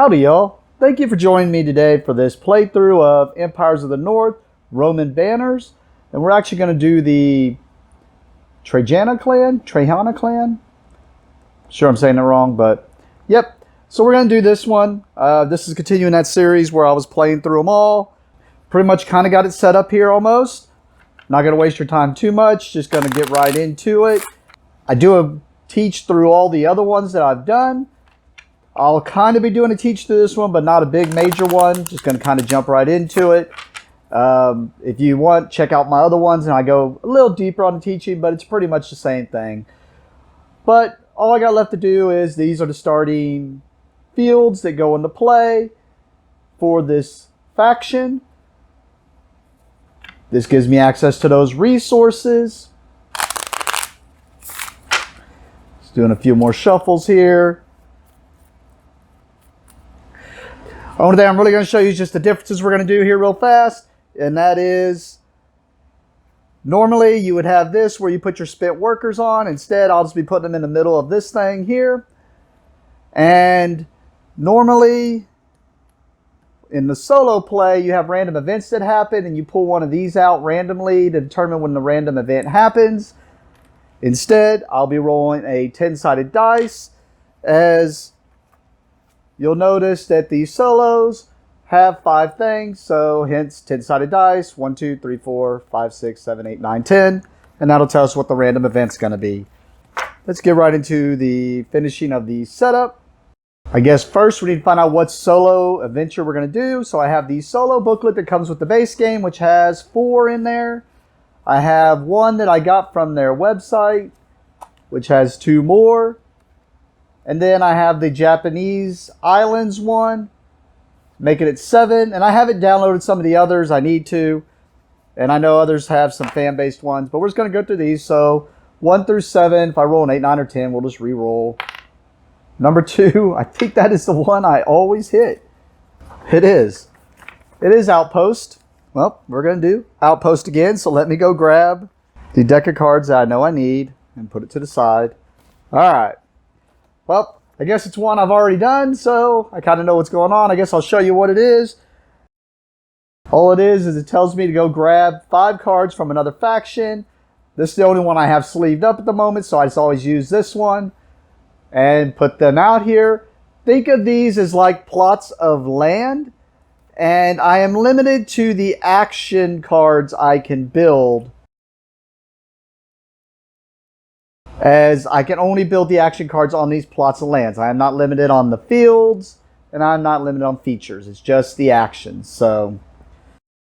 Howdy y'all, thank you for joining me today for this playthrough of Empires of the North, Roman Banners, and we're actually going to do the Trajan clan. Sure I'm saying it wrong, but yep. So we're going to do this one. This is continuing that series where I was playing through them all. Pretty much kind of got it set up here almost. Not going to waste your time too much, just going to get right into it. I do teach through all the other ones that I've done. I'll kind of be doing a teach through this one, but not a big major one. Just going to kind of jump right into it. If you want, check out my other ones, and I go a little deeper on the teaching, but it's pretty much the same thing. But all I got left to do is these are the starting fields that go into play for this faction. This gives me access to those resources. Just doing a few more shuffles here. Only thing I'm really going to show you is just the differences we're going to do here real fast. And that is, normally you would have this where you put your spent workers on. Instead, I'll just be putting them in the middle of this thing here. And normally, in the solo play, you have random events that happen. And you pull one of these out randomly to determine when the random event happens. Instead, I'll be rolling a 10-sided dice, as you'll notice that these solos have 5 things, so hence 10-sided dice, 1, 2, 3, 4, 5, 6, 7, 8, 9, 10, and that'll tell us what the random event's going to be. Let's get right into the finishing of the setup. I guess first we need to find out what solo adventure we're going to do. So I have the solo booklet that comes with the base game, which has 4 in there. I have one that I got from their website, which has 2 more. And then I have the Japanese Islands one, making it 7. And I haven't downloaded some of the others. I need to. And I know others have some fan-based ones. But we're just going to go through these. So 1 through 7. If I roll an 8, 9, or 10, we'll just re-roll. Number 2, I think that is the one I always hit. It is. It is Outpost. Well, we're going to do Outpost again. So let me go grab the deck of cards that I know I need and put it to the side. All right. Well, I guess it's one I've already done, so I kind of know what's going on. I guess I'll show you what it is. All it is it tells me to go grab 5 cards from another faction. This is the only one I have sleeved up at the moment, so I just always use this one and put them out here. Think of these as like plots of land, and I am limited to the action cards I can build, as I can only build the action cards on these plots of lands. I am not limited on the fields, and I'm not limited on features. It's just the actions. So,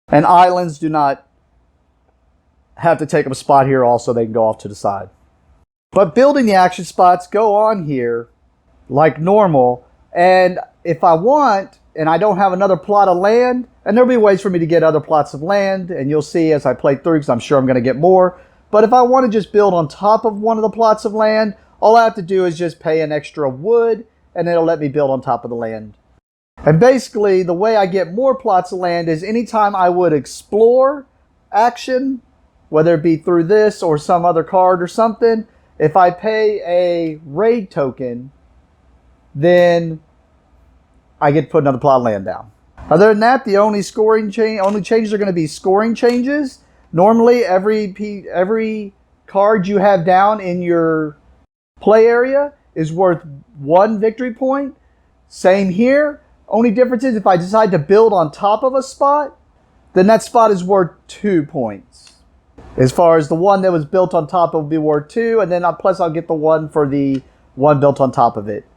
and islands do not have to take up a spot here also. They can go off to the side. But building the action spots go on here like normal. And if I want, and I don't have another plot of land, and there'll be ways for me to get other plots of land, and you'll see as I play through, because I'm sure I'm going to get more. But if I want to just build on top of one of the plots of land, all I have to do is just pay an extra wood, and it'll let me build on top of the land. And basically, the way I get more plots of land is anytime I would explore action, whether it be through this or some other card or something, if I pay a raid token, then I get to put another plot of land down. Other than that, the only changes are going to be scoring changes. Normally, every card you have down in your play area is worth 1 victory point. Same here. Only difference is if I decide to build on top of a spot, then that spot is worth 2 points. As far as the one that was built on top, it will be worth 2, and then plus I'll get the one for the one built on top of it.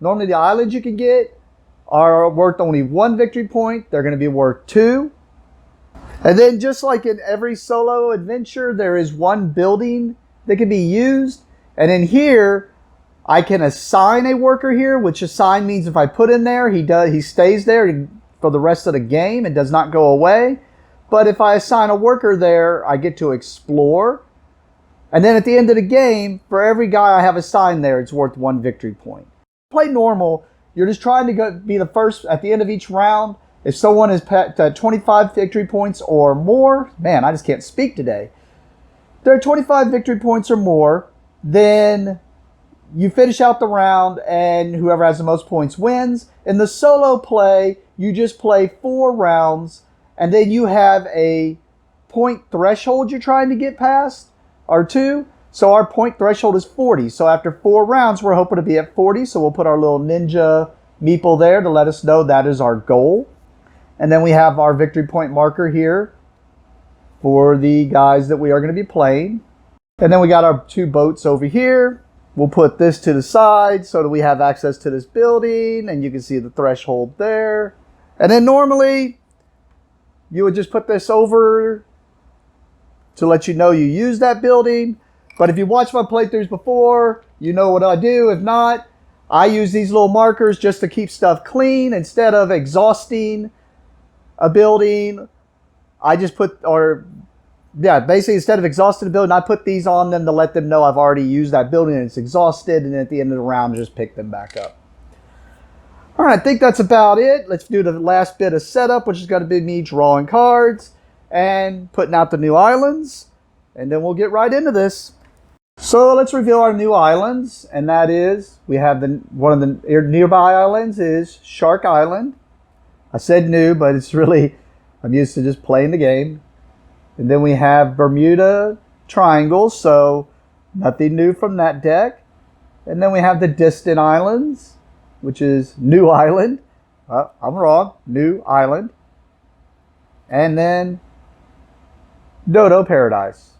Normally, the islands you can get are worth only 1 victory point. They're going to be worth 2. And then just like in every solo adventure, there is 1 building that can be used. And in here, I can assign a worker here, which assign means if I put in there, he stays there for the rest of the game and does not go away. But if I assign a worker there, I get to explore. And then at the end of the game, for every guy I have assigned there, it's worth 1 victory point. Play normal, you're just trying to be the first at the end of each round. If someone is at 25 victory points or more, man, I just can't speak today. If there are 25 victory points or more, then you finish out the round and whoever has the most points wins. In the solo play, you just play 4 rounds and then you have a point threshold you're trying to get past, or 2. So our point threshold is 40. So after 4 rounds, we're hoping to be at 40. So we'll put our little ninja meeple there to let us know that is our goal. And then we have our victory point marker here for the guys that we are going to be playing. And then we got our 2 boats over here. We'll put this to the side so that we have access to this building, and you can see the threshold there. And then normally you would just put this over to let you know you use that building. But if you watched my playthroughs before, you know what I do. If not, I use these little markers just to keep stuff clean. Instead of exhausting a building, I just put, basically instead of exhausting the building, I put these on them to let them know I've already used that building and it's exhausted, and then at the end of the round, just pick them back up. All right, I think that's about it. Let's do the last bit of setup, which is going to be me drawing cards and putting out the new islands, and then we'll get right into this. So let's reveal our new islands, and that is, we have one of the nearby islands is Shark Island. I said new, but it's really, I'm used to just playing the game. And then we have Bermuda Triangle, so nothing new from that deck. And then we have the Distant Islands, which is New Island. I'm wrong, New Island. And then Dodo Paradise.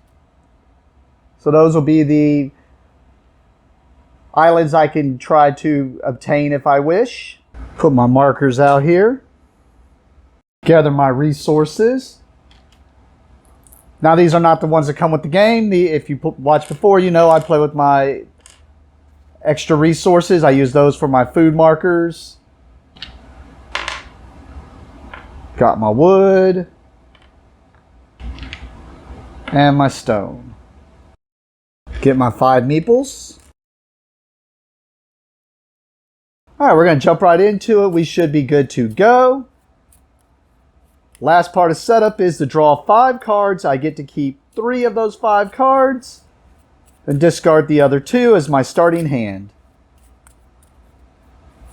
So those will be the islands I can try to obtain if I wish. Put my markers out here. Gather my resources. Now these are not the ones that come with the game. If you watched before, you know I play with my extra resources. I use those for my food markers. Got my wood. And my stone. Get my 5 meeples. Alright, we're going to jump right into it. We should be good to go. Last part of setup is to draw 5 cards. I get to keep 3 of those 5 cards and discard the other 2 as my starting hand.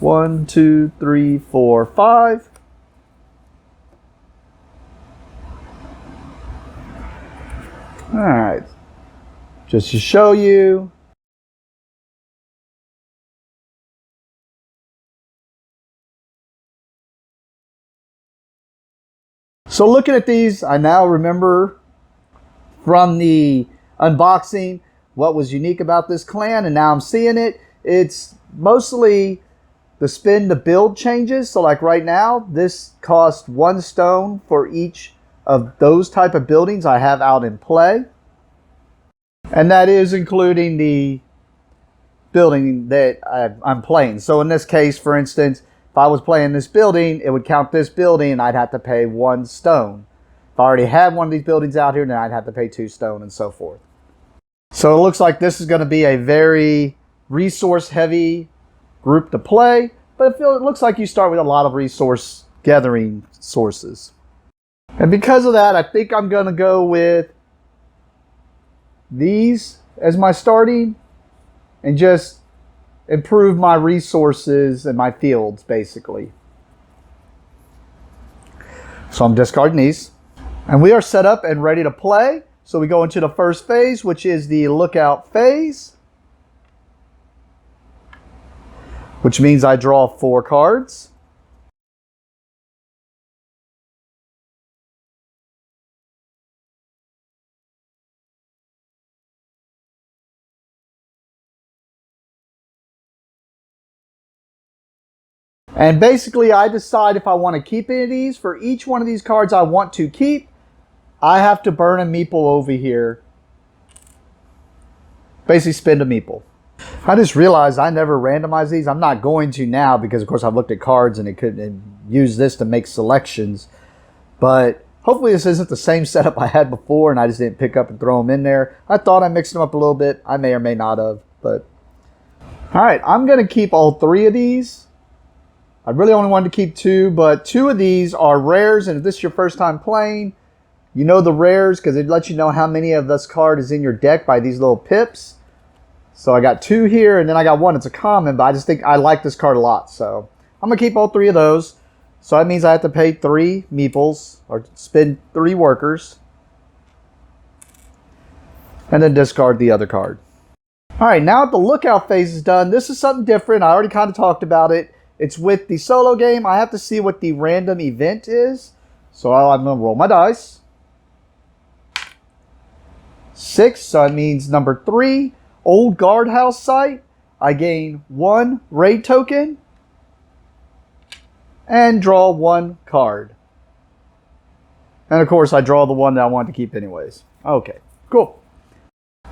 1, 2, 3, 4, 5. Alright, just to show you. So looking at these, I now remember from the unboxing what was unique about this clan, and now I'm seeing it. It's mostly the spin to build changes. So like right now, this costs 1 stone for each of those type of buildings I have out in play. And that is including the building that I'm playing. So in this case, for instance, if I was playing this building, it would count this building and I'd have to pay 1 stone. If I already had one of these buildings out here, then I'd have to pay 2 stone and so forth. So it looks like this is going to be a very resource heavy group to play, but it looks like you start with a lot of resource gathering sources. And because of that, I think I'm going to go with these as my starting and just improve my resources and my fields, basically. So I'm discarding these. And we are set up and ready to play. So we go into the first phase, which is the lookout phase. Which means I draw 4 cards. And basically, I decide if I want to keep any of these. For each one of these cards I want to keep, I have to burn a meeple over here. Basically, spend a meeple. I just realized I never randomized these. I'm not going to now because, of course, I've looked at cards and it could use this to make selections. But hopefully this isn't the same setup I had before and I just didn't pick up and throw them in there. I thought I mixed them up a little bit. I may or may not have. But all right, I'm going to keep all 3 of these. I really only wanted to keep 2, but 2 of these are rares, and if this is your first time playing, you know the rares because it lets you know how many of this card is in your deck by these little pips. So I got 2 here, and then I got 1. It's a common, but I just think I like this card a lot. So I'm going to keep all 3 of those. So that means I have to pay 3 meeples, or spend 3 workers. And then discard the other card. Alright, now that the lookout phase is done, this is something different. I already kind of talked about it. It's with the solo game. I have to see what the random event is. So I'm going to roll my dice. 6, so that means number 3, Old Guardhouse Site. I gain 1 raid token and draw 1 card. And of course, I draw the one that I wanted to keep anyways. Okay, cool.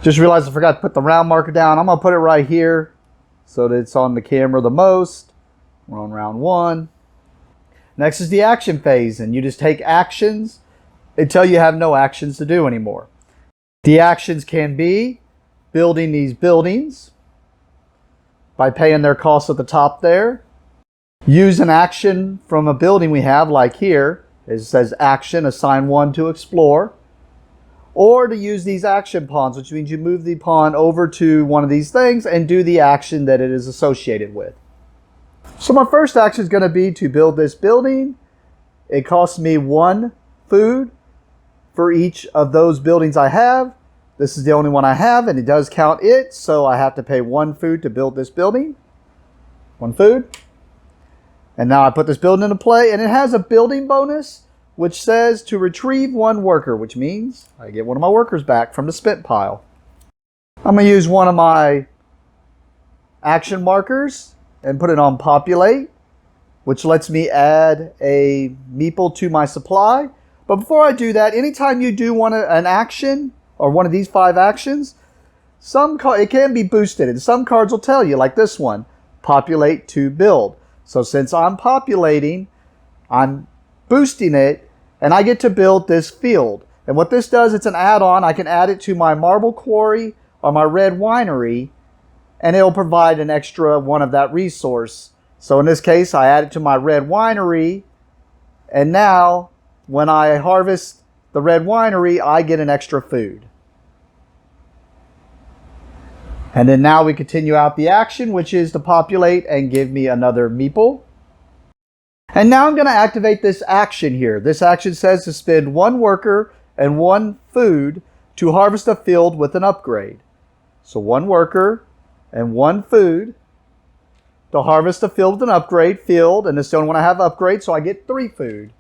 Just realized I forgot to put the round marker down. I'm going to put it right here so that it's on the camera the most. We're on round 1. Next is the action phase, and you just take actions until you have no actions to do anymore. The actions can be building these buildings by paying their costs at the top there. Use an action from a building we have, like here. It says action, assign 1 to explore. Or to use these action pawns, which means you move the pawn over to one of these things and do the action that it is associated with. So my first action is going to be to build this building. It costs me 1 food for each of those buildings I have. This is the only one I have, and it does count it, so I have to pay 1 food to build this building. 1 food. And now I put this building into play, and it has a building bonus, which says to retrieve 1 worker, which means I get 1 of my workers back from the spent pile. I'm going to use one of my action markers and put it on populate, which lets me add a meeple to my supply. But before I do that, anytime you do an action, or one of these 5 actions, it can be boosted, and some cards will tell you, like this one, populate to build. So since I'm populating, I'm boosting it, and I get to build this field. And what this does, it's an add-on. I can add it to my marble quarry or my red winery, and it'll provide an extra 1 of that resource. So in this case, I add it to my red winery, and now when I harvest the red winery, I get an extra food. And then now we continue out the action, which is to populate and give me another meeple. And now I'm going to activate this action here. This action says to spend 1 worker and 1 food to harvest a field with an upgrade. So 1 worker and 1 food to harvest a field with an upgrade field. And this is the only one I have upgrade, so I get 3 food.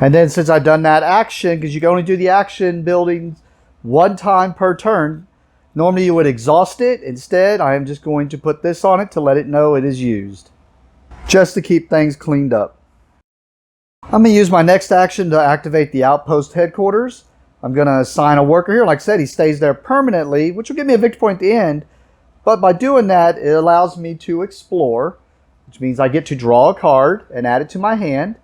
And then since I've done that action, because you can only do the action building 1 time per turn, normally you would exhaust it. Instead, I am just going to put this on it to let it know it is used, just to keep things cleaned up. I'm going to use my next action to activate the outpost headquarters. I'm going to assign a worker here. Like I said, he stays there permanently, which will give me a victory point at the end. But by doing that, it allows me to explore, which means I get to draw a card and add it to my hand.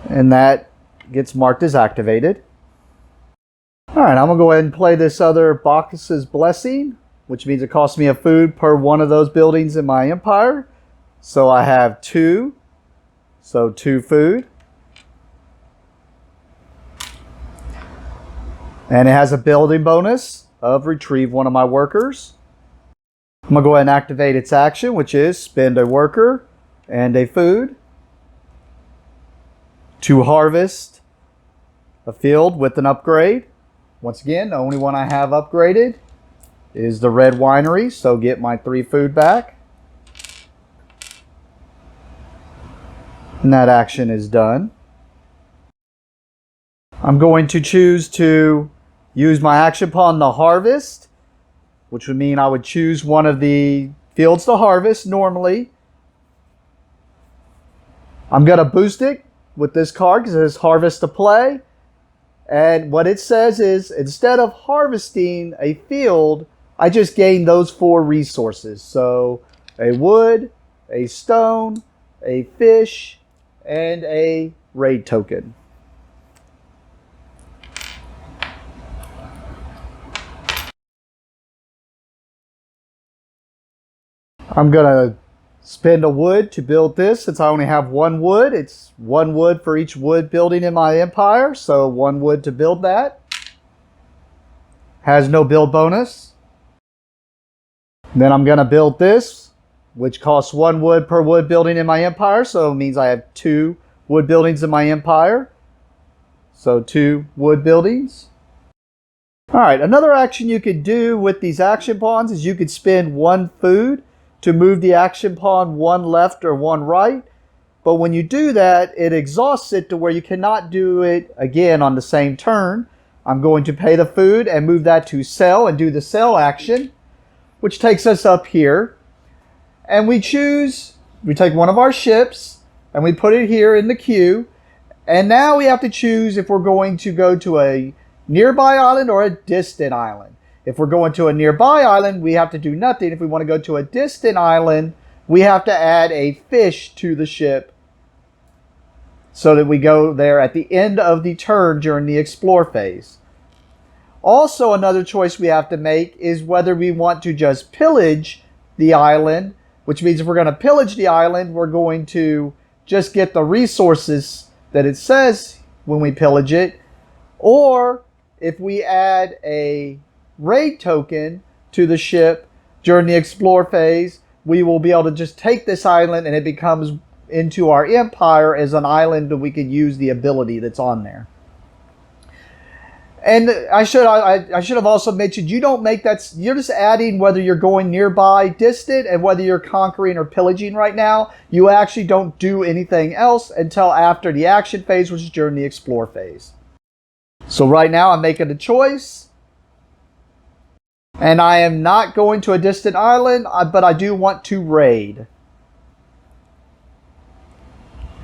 And that gets marked as activated. Alright, I'm going to go ahead and play this other Bacchus's Blessing, which means it costs me a food per one of those buildings in my empire. So I have 2. So 2 food. And it has a building bonus of retrieve 1 of my workers. I'm going to go ahead and activate its action, which is spend a worker and a food to harvest a field with an upgrade. Once again, the only one I have upgraded is the red winery, so get my 3 food back. And that action is done. I'm going to choose to use my action pawn to harvest, which would mean I would choose one of the fields to harvest normally. I'm going to boost it with this card because it says harvest to play. And what it says is instead of harvesting a field, I just gain those 4 resources. So a wood, a stone, a fish, and a raid token. I'm going to Spend a wood to build this. Since I only have one wood, it's one wood for each wood building in my empire. So one wood to build that. Has no build bonus. Then I'm going to build this, which costs one wood per wood building in my empire. So it means I have 2 wood buildings in my empire. So 2 wood buildings. All right, another action you could do with these action pawns is you could spend 1 food to move the action pawn 1 left or 1 right. But when you do that, it exhausts it to where you cannot do it again on the same turn. I'm going to pay the food and move that to sell and do the sell action, which takes us up here. And we take one of our ships and we put it here in the queue. And now we have to choose if we're going to go to a nearby island or a distant island. If we're going to a nearby island, we have to do nothing. If we want to go to a distant island, we have to add a fish to the ship so that we go there at the end of the turn during the explore phase. Also, another choice we have to make is whether we want to just pillage the island, which means if we're going to pillage the island, we're going to just get the resources that it says when we pillage it, or if we add a raid token to the ship during the explore phase, we will be able to just take this island and it becomes into our empire as an island that we could use the ability that's on there. And I should have also mentioned, you don't make that, you're just adding whether you're going nearby, distant, and whether you're conquering or pillaging right now. You actually don't do anything else until after the action phase, which is during the explore phase. So right now I'm making a choice. And I am not going to a distant island, but I do want to raid.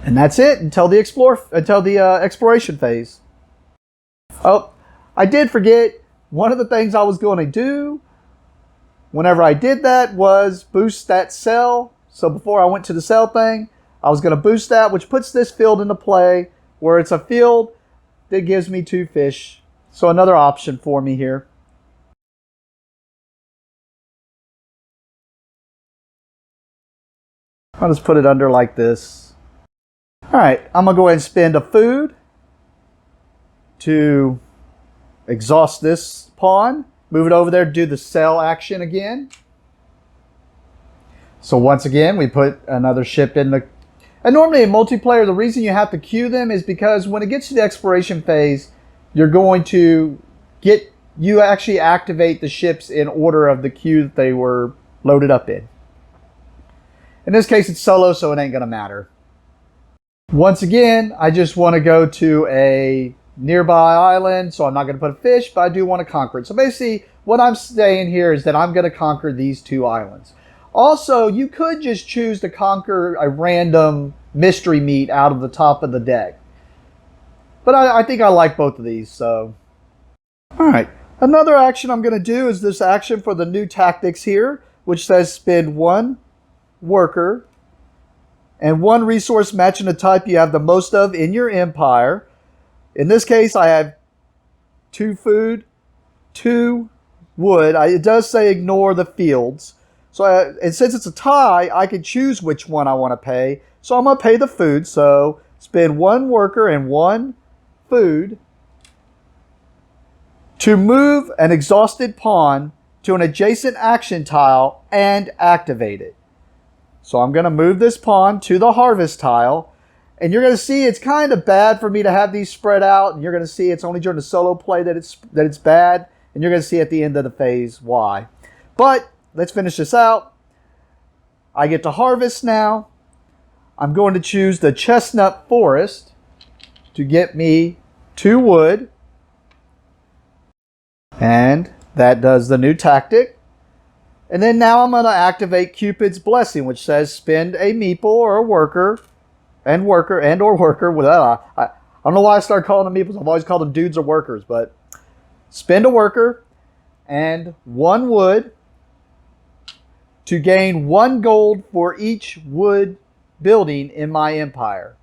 And that's it until the exploration phase. Oh, I did forget, one of the things I was going to do whenever I did that was boost that cell. So before I went to the cell thing, I was going to boost that, which puts this field into play where it's a field that gives me 2 fish. So another option for me here. I'll just put it under like this. All right, I'm going to go ahead and spend a food to exhaust this pawn. Move it over there, do the sell action again. So once again, we put another ship in the... And normally in multiplayer, the reason you have to queue them is because when it gets to the exploration phase, you're going to get... You actually activate the ships in order of the queue that they were loaded up in. In this case, it's solo, so it ain't going to matter. Once again, I just want to go to a nearby island, so I'm not going to put a fish, but I do want to conquer it. So basically, what I'm saying here is that I'm going to conquer these 2 islands. Also, you could just choose to conquer a random mystery meat out of the top of the deck. But I think I like both of these, so... Alright, another action I'm going to do is this action for the new tactics here, which says spend 1 worker and 1 resource matching the type you have the most of in your empire. In this case, I have 2 food, 2 wood. It does say ignore the fields. So and since it's a tie, I can choose which one I want to pay. So I'm going to pay the food. So spend 1 worker and 1 food to move an exhausted pawn to an adjacent action tile and activate it. So I'm going to move this pawn to the harvest tile. And you're going to see it's kind of bad for me to have these spread out. And you're going to see it's only during the solo play that it's bad. And you're going to see at the end of the phase why. But let's finish this out. I get to harvest now. I'm going to choose the chestnut forest to get me 2 wood. And that does the new tactic. And then now I'm going to activate Cupid's Blessing, which says spend a meeple or a worker or worker. I don't know why I started calling them meeples. I've always called them dudes or workers, but spend a worker and 1 wood to gain 1 gold for each wood building in my empire.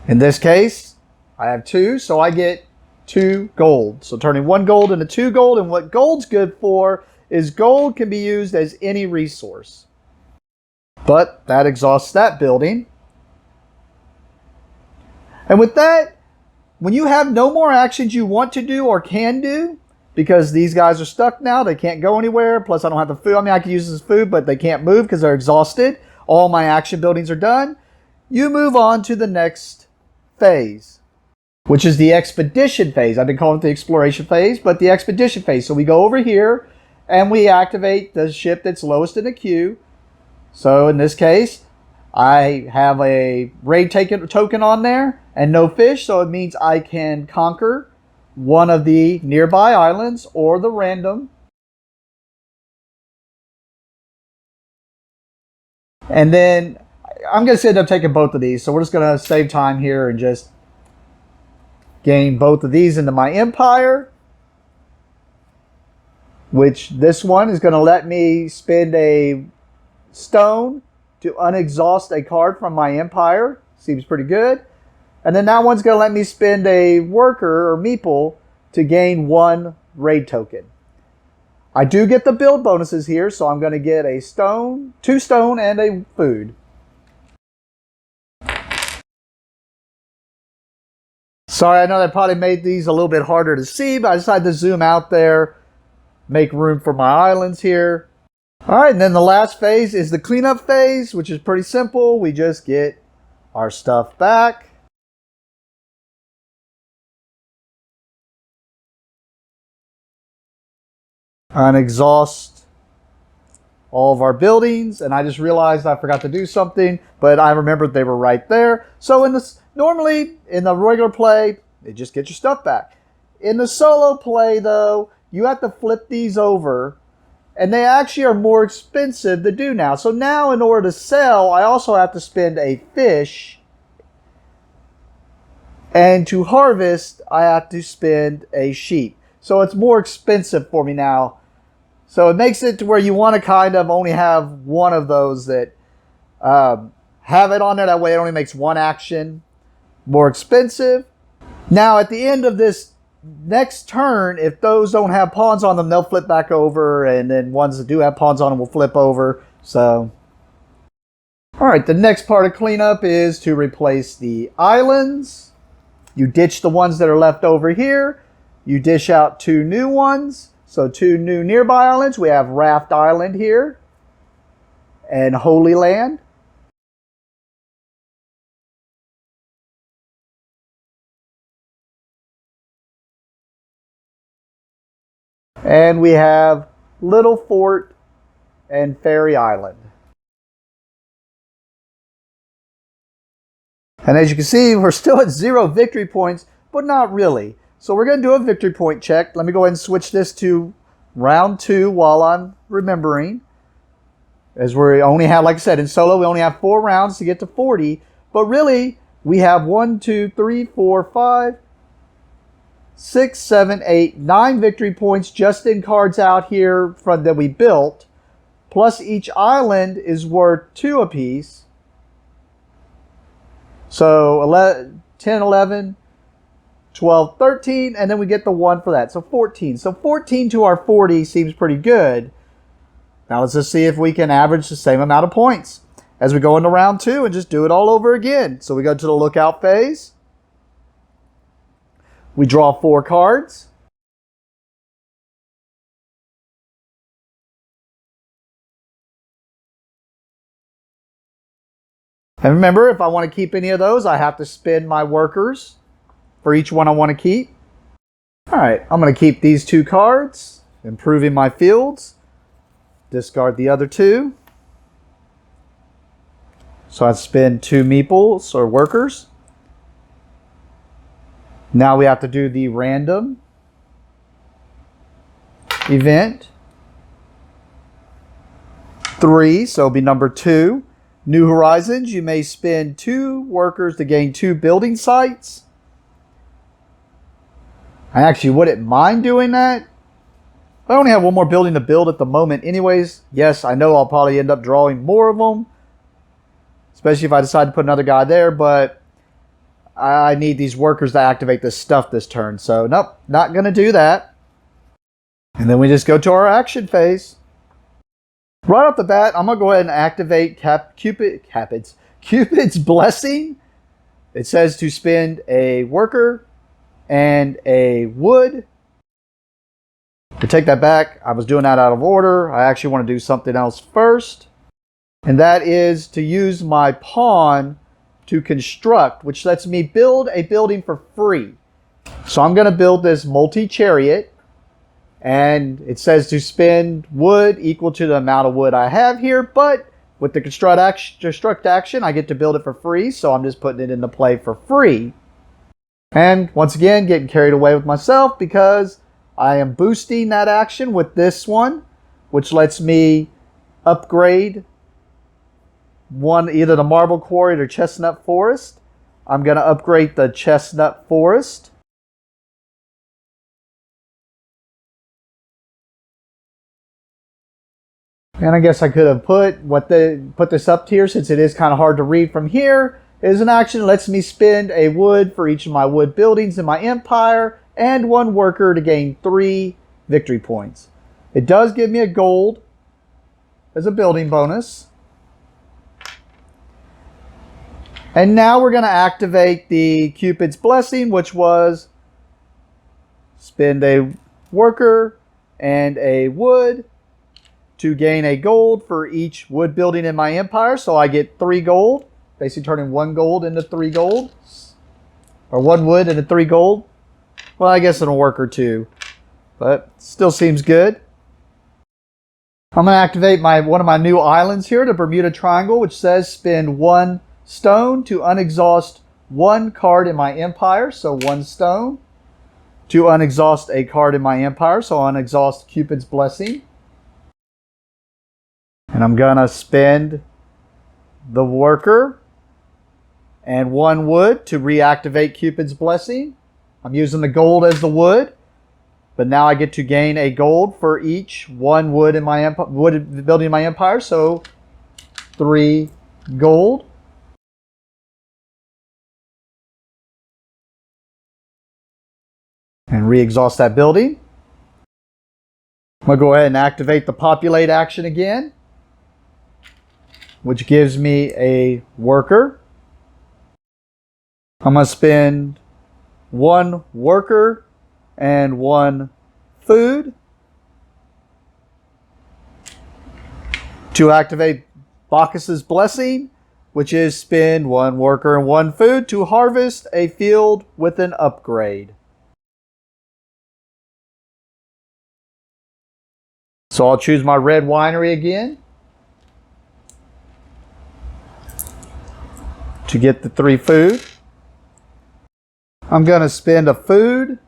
In this case, I have 2, so I get 2 gold. So turning 1 gold into 2 gold, and what gold's good for is gold can be used as any resource. But that exhausts that building. And with that, when you have no more actions you want to do or can do, because these guys are stuck now, they can't go anywhere, plus I don't have the food. I mean, I can use this as food, but they can't move because they're exhausted. All my action buildings are done. You move on to the next phase, which is the expedition phase. I've been calling it the exploration phase, but the expedition phase. So we go over here and we activate the ship that's lowest in the queue. So in this case, I have a raid token on there and no fish, so it means I can conquer one of the nearby islands or the random. And then I'm going to end up taking both of these, so we're just going to save time here and just gain both of these into my empire, which this one is going to let me spend a stone to unexhaust a card from my empire. Seems pretty good. And then that one's going to let me spend a worker or meeple to gain one raid token. I do get the build bonuses here, so I'm going to get a stone, 2 stone, and a food. Sorry, I know that probably made these a little bit harder to see, but I decided to zoom out there, make room for my islands here. All right, and then the last phase is the cleanup phase, which is pretty simple. We just get our stuff back. Unexhaust all of our buildings, and I just realized I forgot to do something, but I remembered they were right there. So normally in the regular play, you just get your stuff back. In the solo play though, you have to flip these over, and they actually are more expensive to do now. So now in order to sell, I also have to spend a fish, and to harvest, I have to spend a sheep. So it's more expensive for me now. So it makes it to where you want to kind of only have one of those that have it on there. That way it only makes one action. More expensive. Now at the end of this next turn, if those don't have pawns on them, they'll flip back over. And then ones that do have pawns on them will flip over. So, all right, the next part of cleanup is to replace the islands. You ditch the ones that are left over here. You dish out 2 new ones. So 2 new nearby islands. We have Raft Island here and Holy Land. And we have Little Fort and Fairy Island. And as you can see, we're still at 0 victory points, but not really. So we're going to do a victory point check. Let me go ahead and switch this to round 2 while I'm remembering. As we only have, like I said, in solo, we only have 4 rounds to get to 40. But really, we have 1, 2, 3, 4, 5, 6, 7, 8, 9 victory points just in cards out here from that we built. Plus each island is worth 2 apiece. So 11, 10, 11, 12, 13, and then we get the 1 for that. So 14. So 14 to our 40 seems pretty good. Now let's just see if we can average the same amount of points as we go into round 2 and just do it all over again. So we go to the lookout phase. We draw 4 cards. And remember, if I want to keep any of those, I have to spend my workers for each one I want to keep. All right, I'm going to keep these 2 cards, improving my fields. Discard the other 2. So I spend 2 meeples or workers. Now we have to do the random event. 3, so it'll be number 2. New Horizons, you may spend 2 workers to gain 2 building sites. I actually wouldn't mind doing that. I only have 1 more building to build at the moment anyways. Yes, I know I'll probably end up drawing more of them, especially if I decide to put another guy there, but I need these workers to activate this stuff this turn. So, nope, not going to do that. And then we just go to our action phase. Right off the bat, I'm going to go ahead and activate Cupid's Blessing. It says to spend a worker and a wood. To take that back, I was doing that out of order. I actually want to do something else first. And that is to use my pawn to construct, which lets me build a building for free. So I'm going to build this multi-chariot. And it says to spend wood equal to the amount of wood I have here. But with the construct action, I get to build it for free. So I'm just putting it into play for free. And once again, getting carried away with myself because I am boosting that action with this one, which lets me upgrade either the marble quarry or chestnut forest. I'm going to upgrade the chestnut forest. And I guess I could have put this up here, since it is kind of hard to read from here. It is an action that lets me spend a wood for each of my wood buildings in my empire and 1 worker to gain 3 victory points. It does give me a gold as a building bonus. And now we're going to activate the Cupid's Blessing, which was spend a worker and a wood to gain a gold for each wood building in my empire. So I get 3 gold, basically turning 1 gold into 3 gold. Or 1 wood into 3 gold. Well, I guess it'll work or 2. But still seems good. I'm going to activate one of my new islands here, the Bermuda Triangle, which says spend 1 stone to unexhaust 1 card in my empire. So 1 stone to unexhaust a card in my empire. So unexhaust Cupid's Blessing. And I'm going to spend the worker and 1 wood to reactivate Cupid's Blessing. I'm using the gold as the wood, but now I get to gain a gold for each 1 wood in my wood building in my empire. So 3 gold. And re-exhaust that building. I'm going to go ahead and activate the populate action again, which gives me a worker. I'm going to spend 1 worker and 1 food to activate Bacchus's Blessing, which is spend 1 worker and 1 food to harvest a field with an upgrade. So I'll choose my red winery again to get the 3 food. I'm going to spend a food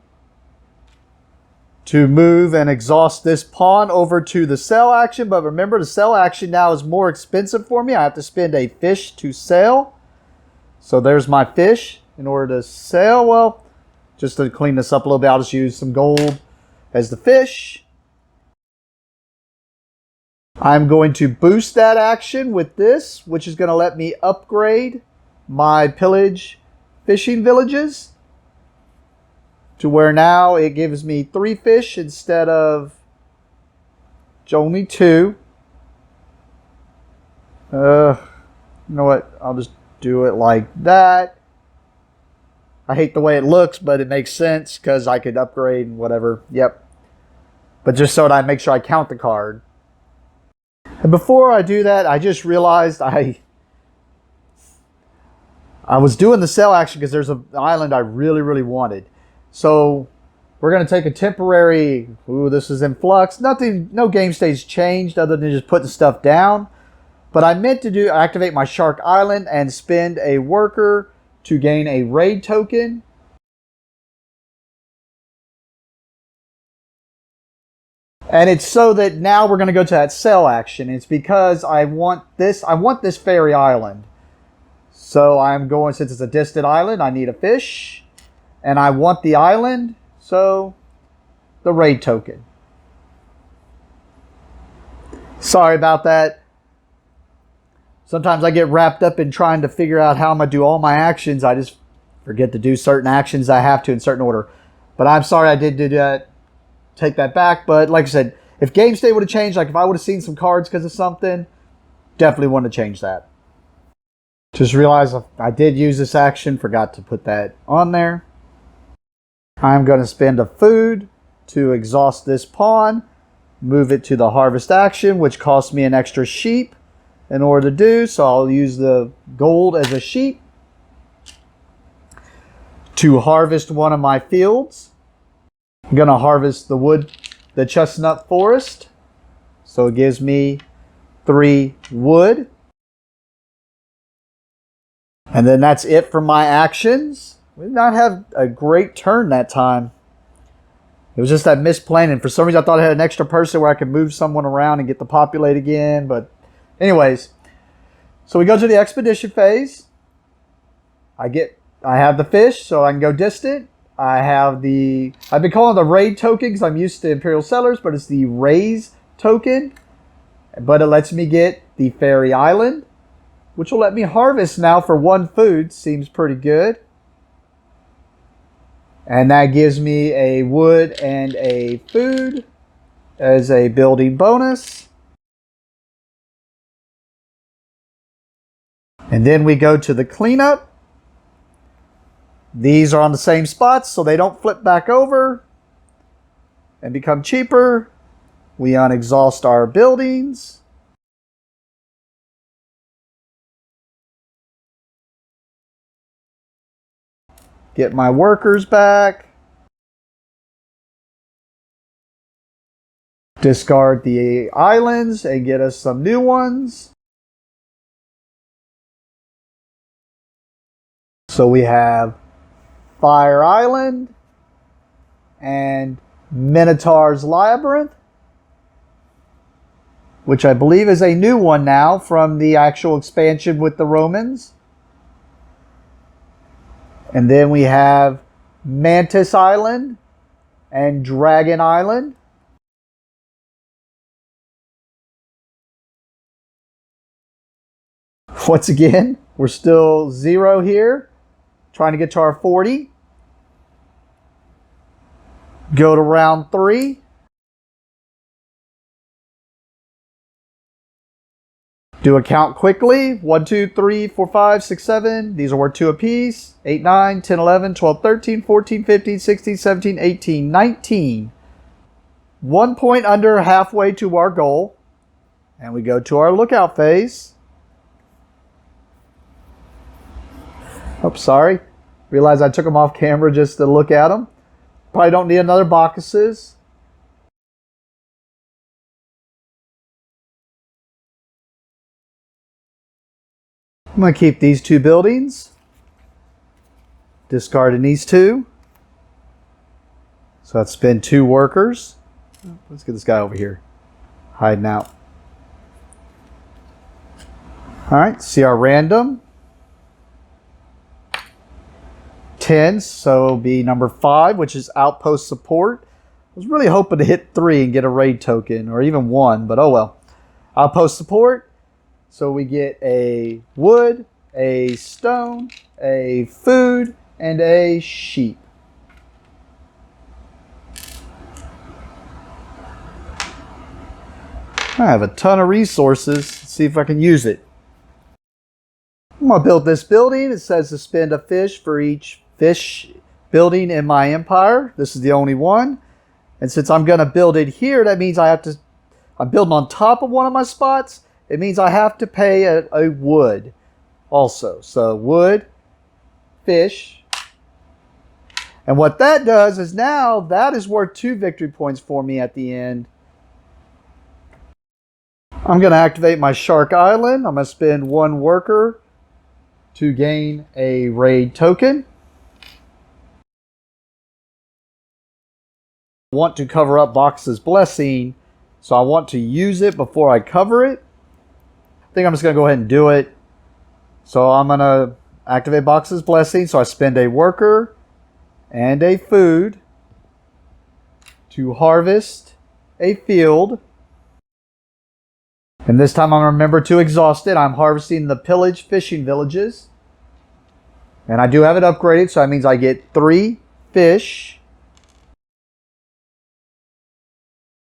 to move and exhaust this pawn over to the sell action. But remember, the sell action now is more expensive for me. I have to spend a fish to sell. So there's my fish in order to sell. Well, just to clean this up a little bit, I'll just use some gold as the fish. I'm going to boost that action with this, which is going to let me upgrade my pillage fishing villages to where now it gives me 3 fish instead of only 2. You know what? I'll just do it like that. I hate the way it looks, but it makes sense because I could upgrade and whatever. Yep. But just so that I make sure I count the card. And before I do that, I just realized I was doing the sell action because there's an island I really, really wanted. So we're going to take a temporary, this is in flux. No game stage changed other than just putting stuff down. But I meant to activate my Shark Island and spend a worker to gain a raid token. And it's so that now we're going to go to that sell action. It's because I want this fairy island. So I'm going, since it's a distant island, I need a fish. And I want the island, so the raid token. Sorry about that. Sometimes I get wrapped up in trying to figure out how I'm going to do all my actions. I just forget to do certain actions I have to in certain order. But I'm sorry I did do that. take that back. But like I said, if game state would have changed, like if I would have seen some cards because of something, definitely want to change that. Just realized I did use this action, forgot to put that on there. I'm going to spend a food to exhaust this pawn, move it to the harvest action, which costs me an extra sheep in order to do. So I'll use the gold as a sheep to harvest one of my fields. I'm going to harvest the wood, the chestnut forest. So it gives me 3 wood. And then that's it for my actions. We did not have a great turn that time. It was just that misplanning. For some reason, I thought I had an extra person where I could move someone around and get to populate again. But anyways, so we go to the expedition phase. I have the fish, so I can go distant. I've been calling it the raid token because I'm used to Imperial Settlers, but it's the raise token. But it lets me get the Fairy Island, which will let me harvest now for 1 food. Seems pretty good. And that gives me a wood and a food as a building bonus. And then we go to the cleanup. These are on the same spots so they don't flip back over and become cheaper. We unexhaust our buildings. Get my workers back. Discard the islands and get us some new ones. So we have Fire Island and Minotaur's Labyrinth, which I believe is a new one now from the actual expansion with the Romans. And then we have Mantis Island and Dragon Island. Once again, we're still 0 here. Trying to get to our 40. Go to round 3. Do a count quickly. 1, 2, 3, 4, 5, 6, 7. These are worth 2 apiece. 8, 9, 10, 11, 12, 13, 14, 15, 16, 17, 18, 19. 1 point under halfway to our goal. And we go to our lookout phase. Oops, sorry. Realized I took them off camera just to look at them. Probably don't need another Bacchuses. I'm going to keep these 2 buildings. Discarding these 2. So I'd spend 2 workers. Let's get this guy over here. Hiding out. Alright, see our random. 10, so it'll be number 5, which is Outpost Support. I was really hoping to hit 3 and get a raid token, or even 1, but oh well. Outpost Support. So we get a wood, a stone, a food, and a sheep. I have a ton of resources. Let's see if I can use it. I'm going to build this building. It says to spend a fish for each fish building in my empire. This is the only one. And since I'm going to build it here, that means I'm building on top of one of my spots. It means I have to pay a wood also. So wood, fish. And what that does is now that is worth 2 victory points for me at the end. I'm going to activate my Shark Island. I'm going to spend 1 worker to gain a raid token. I want to cover up Bacchus's Blessing, so I want to use it before I cover it. I think I'm just going to go ahead and do it. So I'm going to activate Bacchus's Blessing. So I spend a worker and a food to harvest a field. And this time I'm going to remember to exhaust it. I'm harvesting the pillage fishing villages. And I do have it upgraded, so that means I get 3 fish.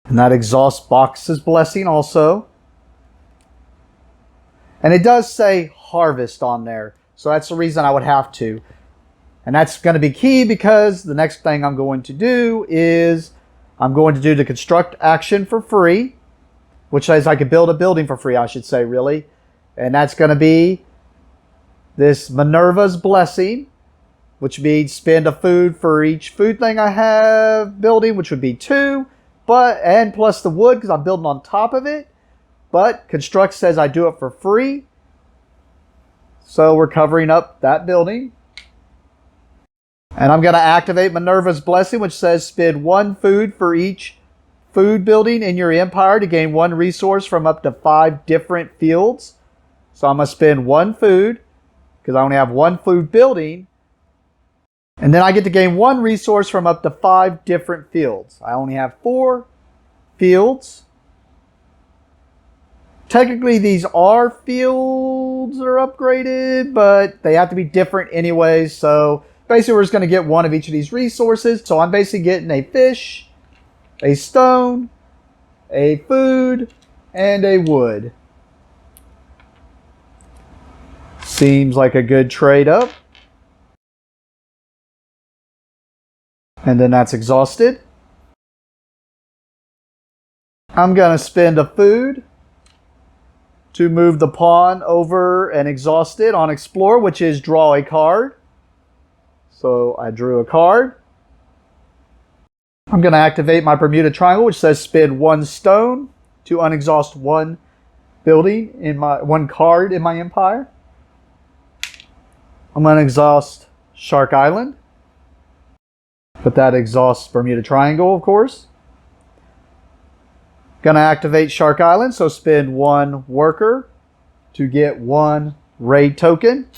And that exhausts Box's blessing also. And it does say harvest on there. So that's the reason I would have to. And that's going to be key because the next thing I'm going to do is I'm going to do the construct action for free, which says I could build a building for free, I should say, really. And that's going to be this Minerva's Blessing, which means spend a food for each food thing I have building, which would be 2, and plus the wood because I'm building on top of it. But construct says I do it for free, so we're covering up that building. And I'm going to activate Minerva's Blessing, which says spend 1 food for each food building in your empire to gain 1 resource from up to 5 different fields. So I'm going to spend 1 food because I only have 1 food building. And then I get to gain 1 resource from up to 5 different fields. I only have 4 fields. Technically, these are fields that are upgraded, but they have to be different anyways. So basically, we're just going to get 1 of each of these resources. So I'm basically getting a fish, a stone, a food, and a wood. Seems like a good trade up. And then that's exhausted. I'm going to spend a food to move the pawn over and exhaust it on Explore, which is draw a card. So I drew a card. I'm going to activate my Bermuda Triangle, which says spend 1 stone to unexhaust 1 building in my 1 card in my empire. I'm going to exhaust Shark Island. But that exhausts Bermuda Triangle, of course. Gonna activate Shark Island, so spend 1 worker to get 1 raid token.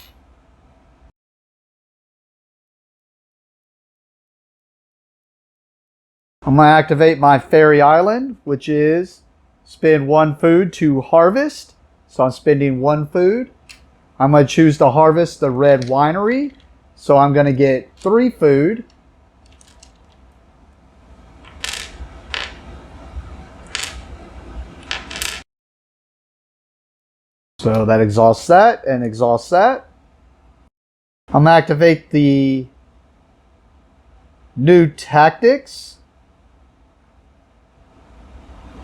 I'm gonna activate my Fairy Island, which is spend 1 food to harvest. So I'm spending 1 food. I'm gonna choose to harvest the Red Winery. So I'm gonna get 3 food. So that exhausts that and exhausts that. I'm going to activate the new tactics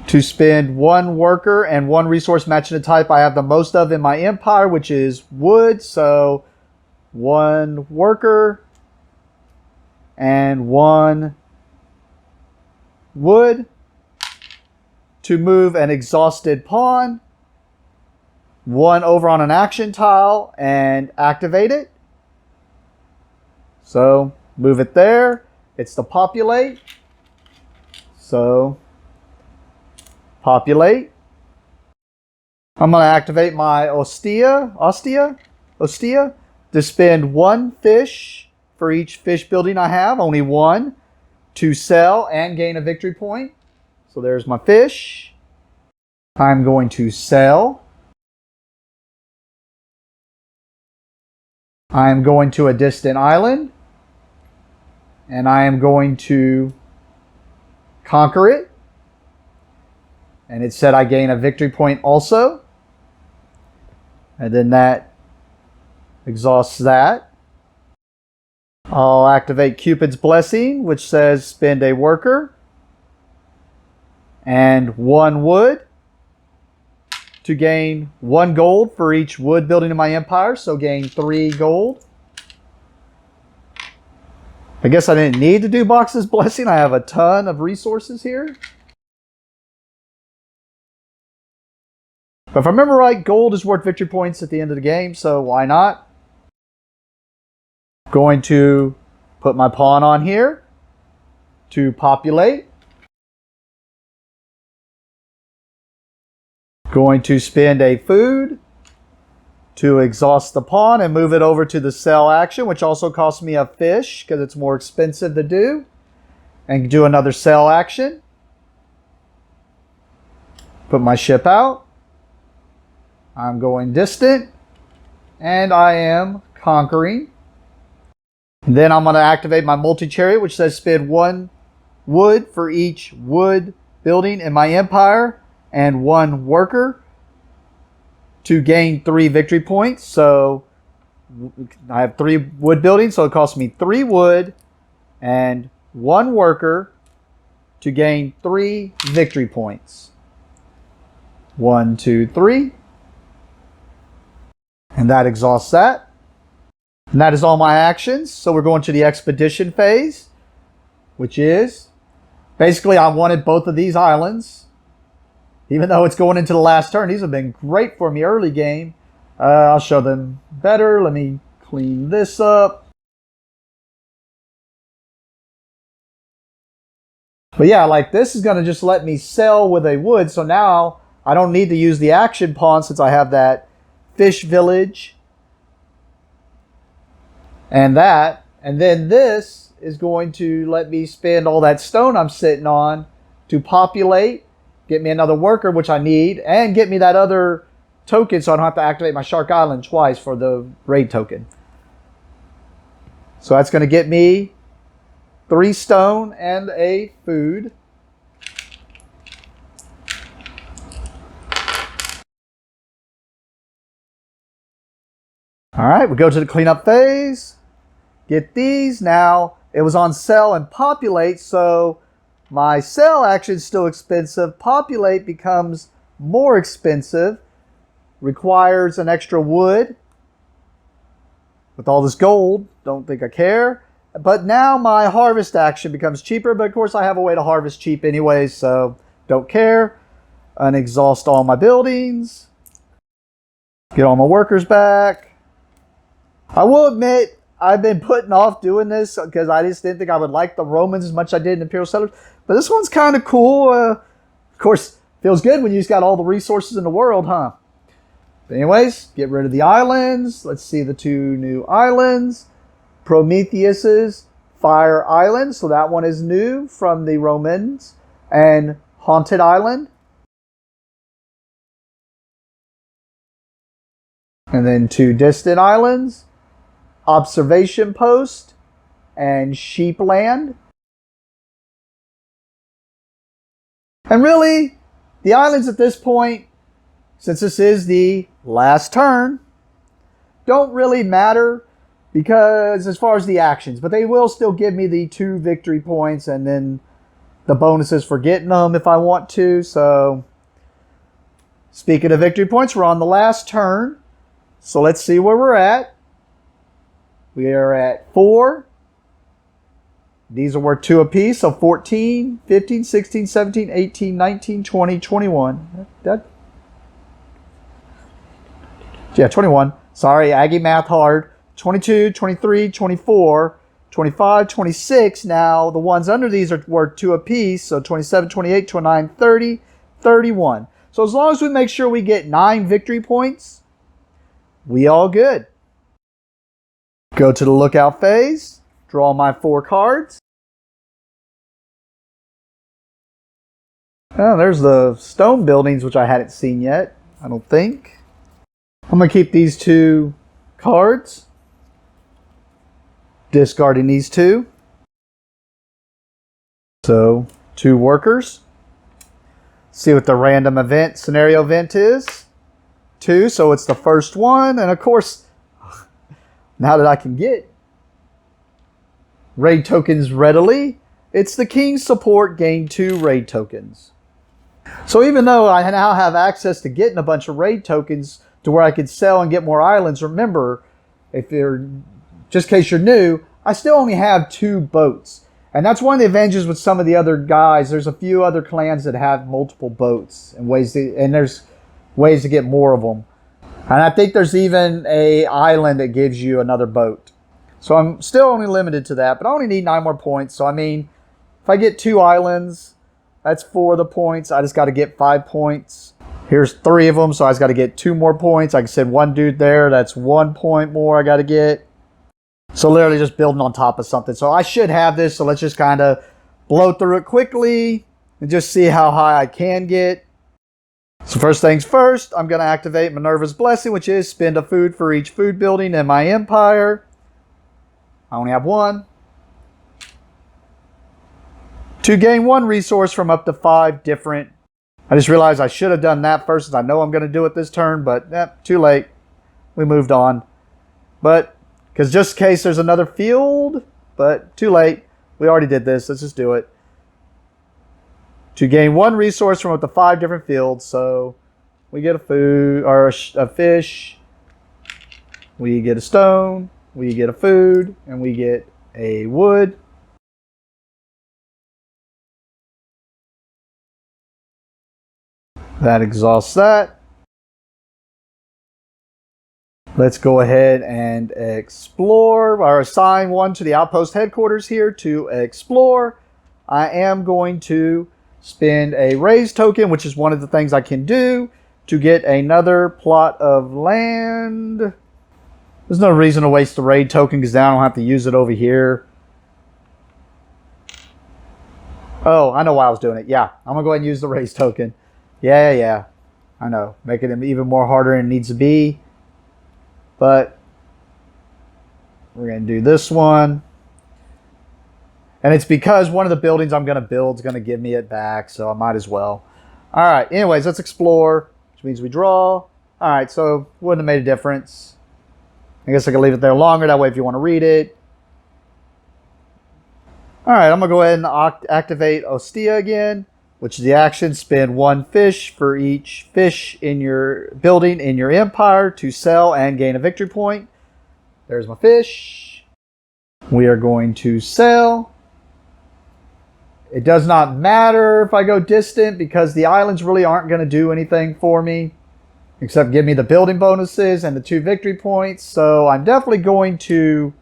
to spend 1 worker and 1 resource matching the type I have the most of in my empire, which is wood. So 1 worker and 1 wood to move an exhausted pawn 1 over on an action tile and activate it. So move it there. It's to populate. So populate. I'm going to activate my Ostia to spend 1 fish for each fish building I have, only 1, to sell and gain a victory point. So there's my fish. I'm going to sell. I am going to a distant island, and I am going to conquer it. And it said I gain a victory point also. And then that exhausts that. I'll activate Cupid's Blessing, which says spend a worker and 1 wood to gain 1 gold for each wood building in my empire, so gain 3 gold. I guess I didn't need to do Box's Blessing. I have a ton of resources here. But if I remember right, gold is worth victory points at the end of the game, so why not? Going to put my pawn on here to populate. Going to spend a food to exhaust the pawn and move it over to the sell action, which also costs me a fish because it's more expensive to do. And do another sell action. Put my ship out. I'm going distant. And I am conquering. And then I'm going to activate my multi-chariot, which says spend 1 wood for each wood building in my empire and 1 worker to gain 3 victory points. So I have 3 wood buildings, so it costs me 3 wood and 1 worker to gain 3 victory points. 1, 2, 3. And that exhausts that. And that is all my actions. So we're going to the expedition phase, which is basically I wanted both of these islands. Even though it's going into the last turn, these have been great for me early game. I'll show them better. Let me clean this up. But yeah, like this is going to just let me sell with a wood. So now I don't need to use the action pawn since I have that fish village. And that. And then this is going to let me spend all that stone I'm sitting on to populate, get me another worker, which I need, and get me that other token so I don't have to activate my Shark Island twice for the raid token. So that's going to get me 3 stone and a food. All right, we go to the cleanup phase. Get these. Now, it was on sell and populate, so my sell action is still expensive. Populate becomes more expensive. Requires an extra wood. With all this gold, don't think I care. But now my harvest action becomes cheaper, but of course I have a way to harvest cheap anyway, so don't care. Unexhaust all my buildings. Get all my workers back. I will admit, I've been putting off doing this because I just didn't think I would like the Romans as much as I did in Imperial Settlers. But this one's kind of cool. Of course, feels good when you just got all the resources in the world, huh? But anyways, get rid of the islands. Let's see the 2 new islands. Prometheus's Fire Island. So that one is new from the Romans. And Haunted Island. And then 2 distant islands. Observation Post and Sheepland. And really, the islands at this point, since this is the last turn, don't really matter because as far as the actions, but they will still give me the 2 victory points and then the bonuses for getting them if I want to. So, speaking of victory points, we're on the last turn. So let's see where we're at. We are at 4. These are worth 2 apiece. So 14, 15, 16, 17, 18, 19, 20, 21. Yeah, 21. Sorry, Aggie math hard. 22, 23, 24, 25, 26. Now, the ones under these are worth 2 apiece. So 27, 28, 29, 30, 31. So as long as we make sure we get 9 victory points, we all good. Go to the lookout phase. Draw my 4 cards. Oh, there's the stone buildings, which I hadn't seen yet, I don't think. I'm going to keep these 2 cards. Discarding these 2. So, 2 workers. See what the random event, scenario event is. 2, so it's the first one. And of course, now that I can get raid tokens readily, it's the King's Support gain 2 raid tokens. So even though I now have access to getting a bunch of raid tokens to where I could sell and get more islands, remember, if you're, just in case you're new, I still only have 2 boats. And that's one of the advantages with some of the other guys. There's a few other clans that have multiple boats and there's ways to get more of them. And I think there's even a island that gives you another boat. So I'm still only limited to that, but I only need 9 more points. So I mean, if I get 2 islands, that's 4 of the points. I just got to get 5 points. Here's 3 of them, so I just got to get 2 more points. Like I said, 1 dude there, that's 1 point more I got to get. So literally just building on top of something. So I should have this, so let's just kind of blow through it quickly and just see how high I can get. So first things first, I'm going to activate Minerva's Blessing, which is spend a food for each food building in my empire. I only have 1. To gain 1 resource from up to 5 different... I just realized I should have done that first, as I know I'm going to do it this turn, but too late. We moved on. But, because just in case there's another field, but too late. We already did this. Let's just do it. To gain 1 resource from up to 5 different fields, so we get a food, or a fish, we get a stone, we get a food, and we get a wood. That exhausts that. Let's go ahead and explore, or assign 1 to the outpost headquarters here to explore. I am going to spend a raise token, which is one of the things I can do, to get another plot of land. There's no reason to waste the raid token because then I don't have to use it over here. Oh, I know why I was doing it. Yeah, I'm going to go ahead and use the raise token. Yeah. I know. Making it even more harder than it needs to be. But we're going to do this one. And it's because one of the buildings I'm going to build is going to give me it back. So I might as well. All right. Anyways, let's explore. Which means we draw. All right. So wouldn't have made a difference. I guess I can leave it there longer. That way if you want to read it. All right. I'm going to go ahead and activate Ostia again, which is the action. Spend 1 fish for each fish in your building in your empire to sell and gain a victory point. There's my fish. We are going to sell. It does not matter if I go distant because the islands really aren't going to do anything for me except give me the building bonuses and the 2 victory points. So I'm definitely going to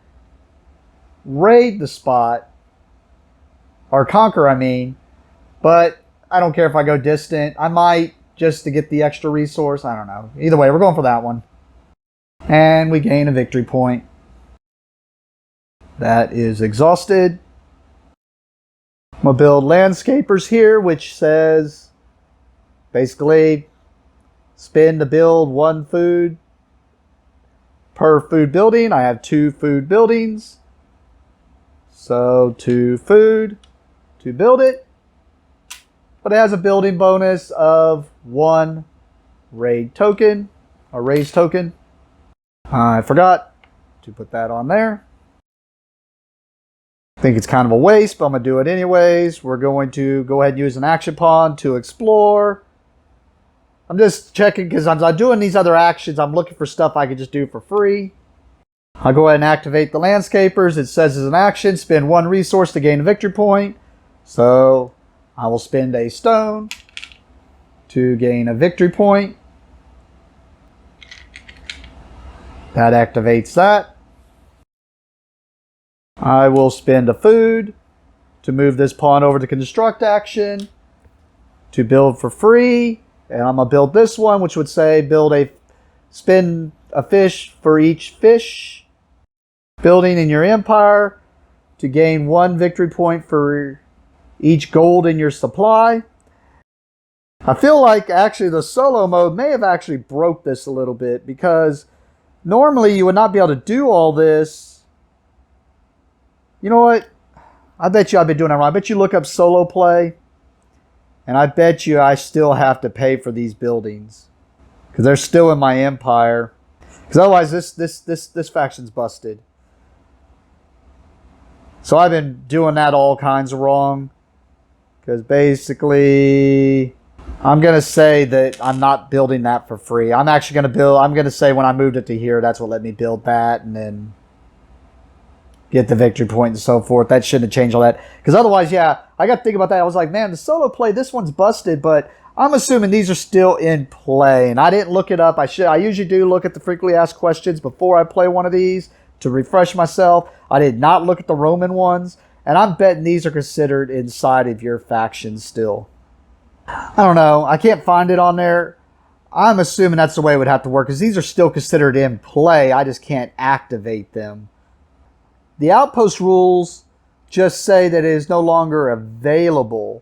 raid the spot, or conquer, I mean, but I don't care if I go distant. I might just to get the extra resource. I don't know. Either way, we're going for that one. And we gain a victory point. That is exhausted. I'm going to build landscapers here, which says basically spend to build 1 food per food building. I have 2 food buildings. So 2 food to build it. But it has a building bonus of 1 raid token, or raise token. I forgot to put that on there. I think it's kind of a waste, but I'm going to do it anyways. We're going to go ahead and use an action pawn to explore. I'm just checking because I'm doing these other actions. I'm looking for stuff I could just do for free. I'll go ahead and activate the landscapers. It says as an action, spend 1 resource to gain a victory point. So I will spend a stone to gain a victory point. That activates that. I will spend a food to move this pawn over to construct action to build for free. And I'm going to build this one, which would say spend a fish for each fish building in your empire to gain 1 victory point for each gold in your supply. I feel like actually the solo mode may have actually broke this a little bit because normally you would not be able to do all this. You know what? I bet you I've been doing that wrong. I bet you look up solo play and I bet you I still have to pay for these buildings because they're still in my empire. Because otherwise this faction's busted. So I've been doing that all kinds of wrong. Because basically, I'm going to say that I'm not building that for free. I'm actually going to build, I'm going to say when I moved it to here, that's what let me build that and then get the victory point and so forth. That shouldn't have changed all that. Because otherwise, yeah, I got to think about that. I was like, man, the solo play, this one's busted, but I'm assuming these are still in play. And I didn't look it up. I usually do look at the frequently asked questions before I play one of these to refresh myself. I did not look at the Roman ones. And I'm betting these are considered inside of your faction still. I don't know. I can't find it on there. I'm assuming that's the way it would have to work because these are still considered in play. I just can't activate them. The outpost rules just say that it is no longer available.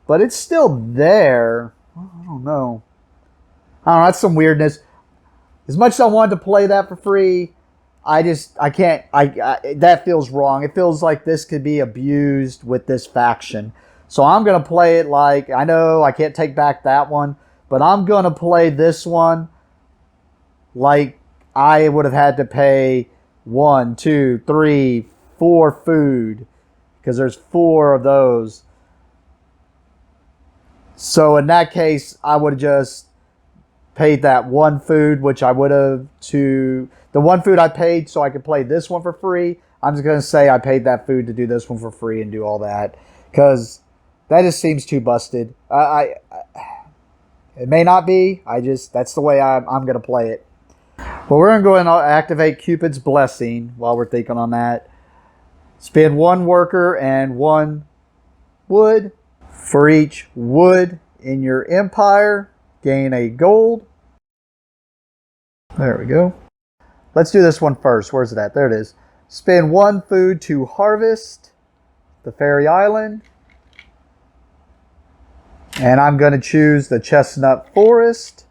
But it's still there. I don't know. I don't know. That's some weirdness. As much as I wanted to play that for free, I can't, that feels wrong. It feels like this could be abused with this faction. So I'm going to play it like, I know I can't take back that one, but I'm going to play this one like I would have had to pay 1, 2, 3, 4 food, because there's 4 of those. So in that case, I would have just paid that 1 food, which I would have to the 1 food I paid so I could play this one for free. I'm just going to say I paid that food to do this one for free and do all that, because that just seems too busted. It may not be. That's the way I'm going to play it. Well, we're going to go ahead and activate Cupid's Blessing while we're thinking on that. Spend 1 worker and 1 wood. For each wood in your empire, gain a gold. There we go. Let's do this one first. Where's it at? There it is. Spend 1 food to harvest the fairy island. And I'm going to choose the chestnut forest,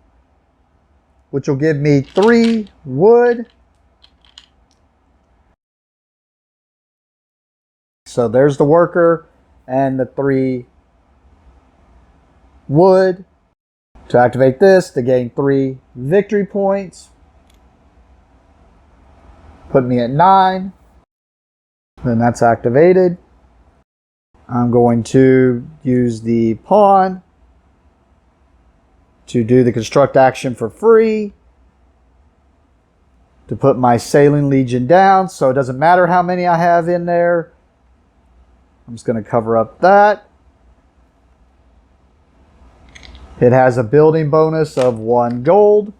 which will give me 3 wood. So there's the worker and the 3 wood. To activate this, to gain 3 victory points. Put me at 9. Then that's activated. I'm going to use the pawn to do the construct action for free. To put my sailing legion down, so it doesn't matter how many I have in there. I'm just going to cover up that. It has a building bonus of 1 gold.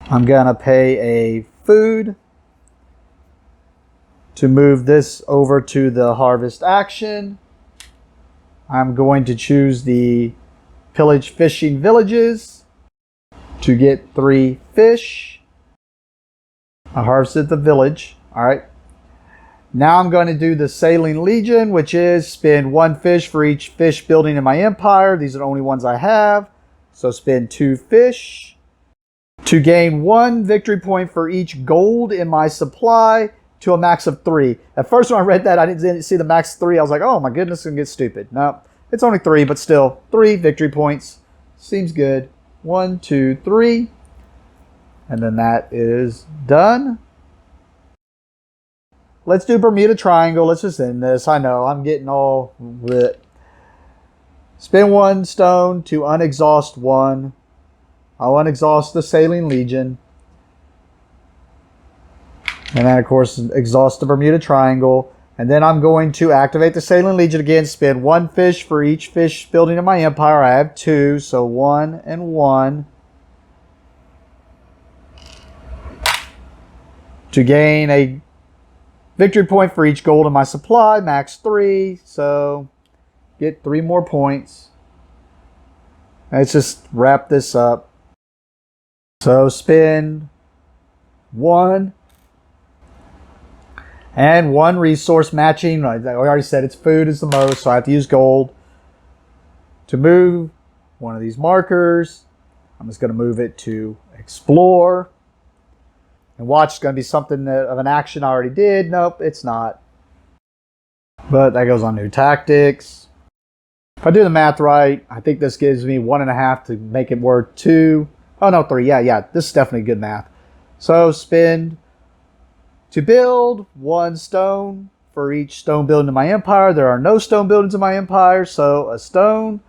I'm going to pay a food to move this over to the harvest action. I'm going to choose the pillage fishing villages to get 3 fish. I harvested the village. All right. Now I'm going to do the Sailing Legion, which is spend 1 fish for each fish building in my empire. These are the only ones I have. So spend 2 fish. To gain 1 victory point for each gold in my supply to a max of 3. At first when I read that, I didn't see the max 3. I was like, oh my goodness, it's going to get stupid. No, it's only 3, but still 3 victory points. Seems good. 1, 2, 3. And then that is done. Let's do Bermuda Triangle. Let's just end this. I know, I'm getting all lit. Spend 1 stone to unexhaust 1. I'll unexhaust the Sailing Legion. And then, of course, exhaust the Bermuda Triangle. And then I'm going to activate the Sailing Legion again. Spend 1 fish for each fish building in my empire. I have 2, so 1 and 1. To gain a victory point for each gold in my supply, max 3. So get 3 more points. Let's just wrap this up. So spend 1 and 1 resource matching. I already said it's food is the most, so I have to use gold to move one of these markers. I'm just going to move it to explore. And watch, it's going to be something of an action I already did. Nope, it's not. But that goes on new tactics. If I do the math right, I think this gives me 1.5 to make it worth 2. Oh no, 3. Yeah. This is definitely good math. So spend to build 1 stone for each stone building in my empire. There are no stone buildings in my empire, so a stone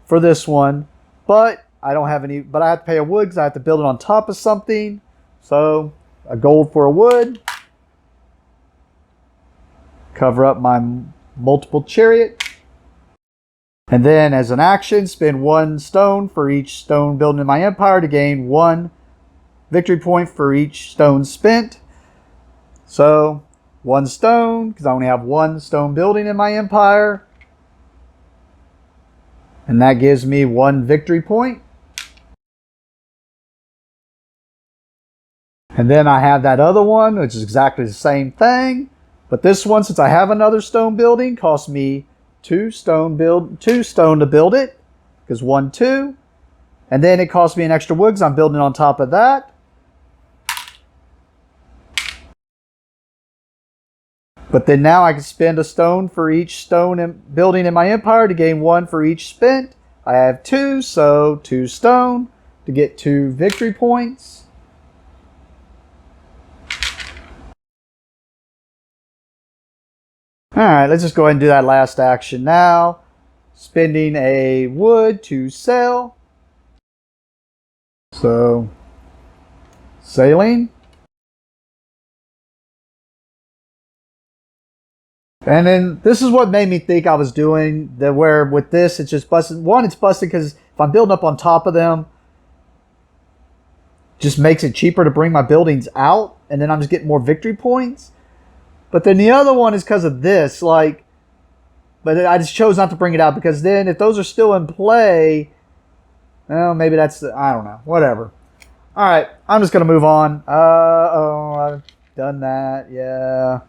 for this one. But I don't have any. But I have to pay a wood because I have to build it on top of something. So a gold for a wood. Cover up my multiple chariot. And then as an action, spend 1 stone for each stone building in my empire to gain 1 victory point for each stone spent. So 1 stone, because I only have 1 stone building in my empire. And that gives me 1 victory point. And then I have that other one, which is exactly the same thing. But this one, since I have another stone building, costs me 2 stone to build it. Because 1, 2. And then it costs me an extra wood because I'm building on top of that. But then now I can spend a stone for each stone and building in my empire to gain 1 for each spent. I have 2, so 2 stone to get 2 victory points. Alright, let's just go ahead and do that last action now. Spending a wood to sail. So, sailing. And then this is what made me think I was doing that, where with this it's just busted. One, it's busted because if I'm building up on top of them, just makes it cheaper to bring my buildings out, and then I'm just getting more victory points. But then the other one is because of this, like, but I just chose not to bring it out because then if those are still in play, well, maybe that's, I don't know, whatever. All right, I'm just gonna move on. Oh, I've done that, yeah.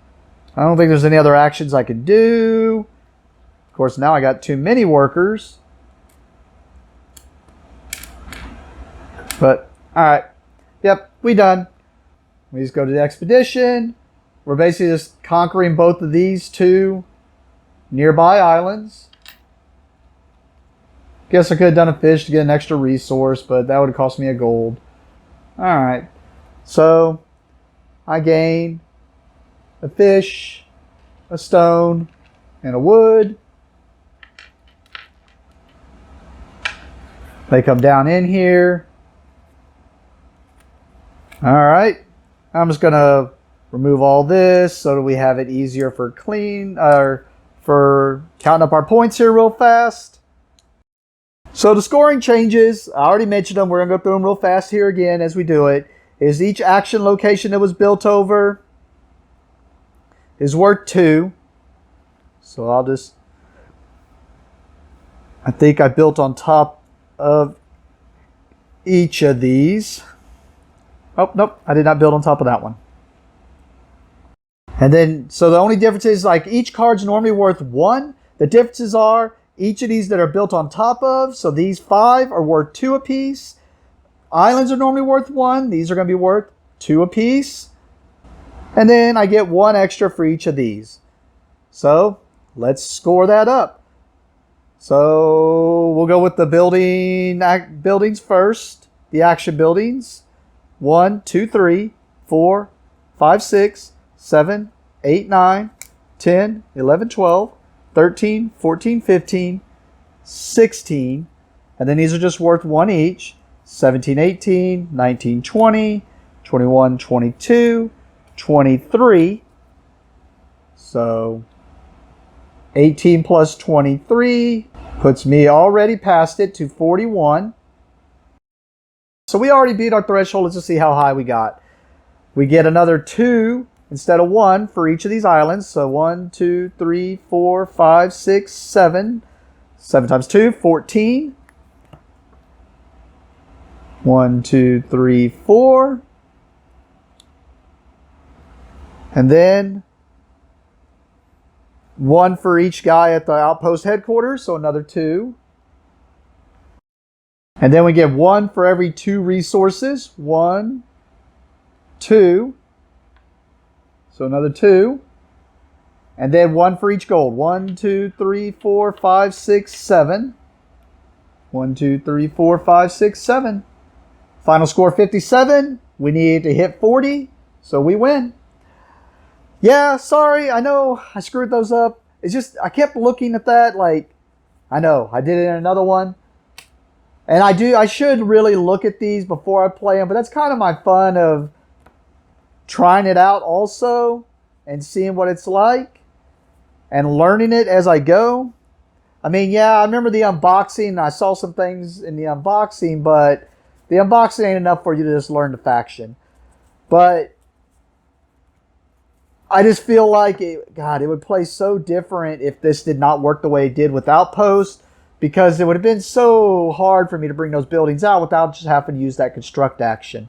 I don't think there's any other actions I can do. Of course, now I got too many workers. But, alright. Yep, we done. We just go to the expedition. We're basically just conquering both of these 2 nearby islands. Guess I could have done a fish to get an extra resource, but that would have cost me a gold. Alright. So, I gain a fish, a stone, and a wood. They come down in here. Alright. I'm just going to remove all this so that we have it easier for clean, or for counting up our points here real fast. So the scoring changes, I already mentioned them. We're going to go through them real fast here again as we do it. Is each action location that was built over is worth 2. So I'll just, I think I built on top of each of these. Oh, nope, I did not build on top of that one. And then, so the only difference is, like, each card's normally worth 1. The differences are each of these that are built on top of, so these 5 are worth 2 apiece. Islands are normally worth 1. These are going to be worth 2 apiece. And then I get 1 extra for each of these. So let's score that up. So we'll go with the buildings first. The action buildings. 1, 2, 3, 4, 5, 6, 7, 8, 9, 10, 11, 12, 13, 14, 15, 16. And then these are just worth 1 each. 17, 18, 19, 20, 21, 22, 23. So 18 plus 23 puts me already past it to 41. So we already beat our threshold. Let's just see how high we got. We get another 2 instead of 1 for each of these islands. So 1, 2, 3, 4, 5, 6, 7. 7 times 2, 14. 1, 2, 3, 4. And then 1 for each guy at the outpost headquarters, so another 2. And then we get 1 for every 2 resources. 1, 2. So another 2. And then 1 for each gold. 1, 2, 3, 4, 5, 6, 7. 1, 2, 3, 4, 5, 6, 7. Final score 57. We need to hit 40, so we win. Yeah, sorry, I know I screwed those up. It's just, I kept looking at that like, I know, I did it in another one. And I should really look at these before I play them, but that's kind of my fun of trying it out also and seeing what it's like and learning it as I go. I mean, yeah, I remember the unboxing. I saw some things in the unboxing, but the unboxing ain't enough for you to just learn the faction. But I just feel like, it would play so different if this did not work the way it did with Outpost, because it would have been so hard for me to bring those buildings out without just having to use that construct action.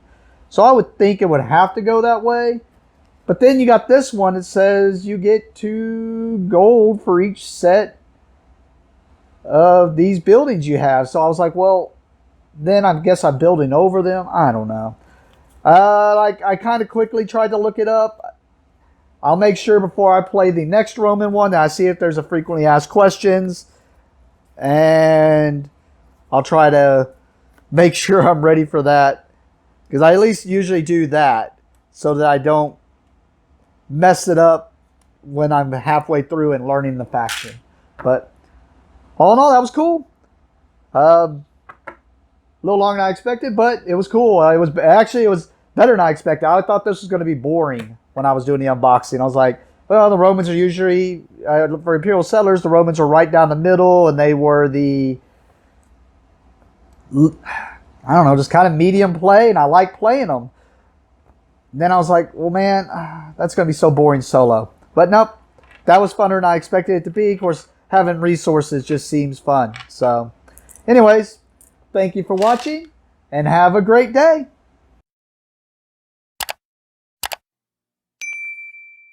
So I would think it would have to go that way. But then you got this one that says you get 2 gold for each set of these buildings you have. So I was like, well, then I guess I'm building over them. I don't know. I kind of quickly tried to look it up. I'll make sure before I play the next Roman one that I see if there's a frequently asked questions. And I'll try to make sure I'm ready for that. Because I at least usually do that so that I don't mess it up when I'm halfway through and learning the faction. But all in all, that was cool. A little longer than I expected, but it was cool. It was better than I expected. I thought this was going to be boring when I was doing the unboxing. I was like, well, the Romans are usually, for Imperial Settlers, the Romans are right down the middle, and they were the, I don't know, just kind of medium play, and I like playing them. And then I was like, well, man, that's going to be so boring solo. But nope, that was funner than I expected it to be. Of course, having resources just seems fun. So, anyways, thank you for watching, and have a great day.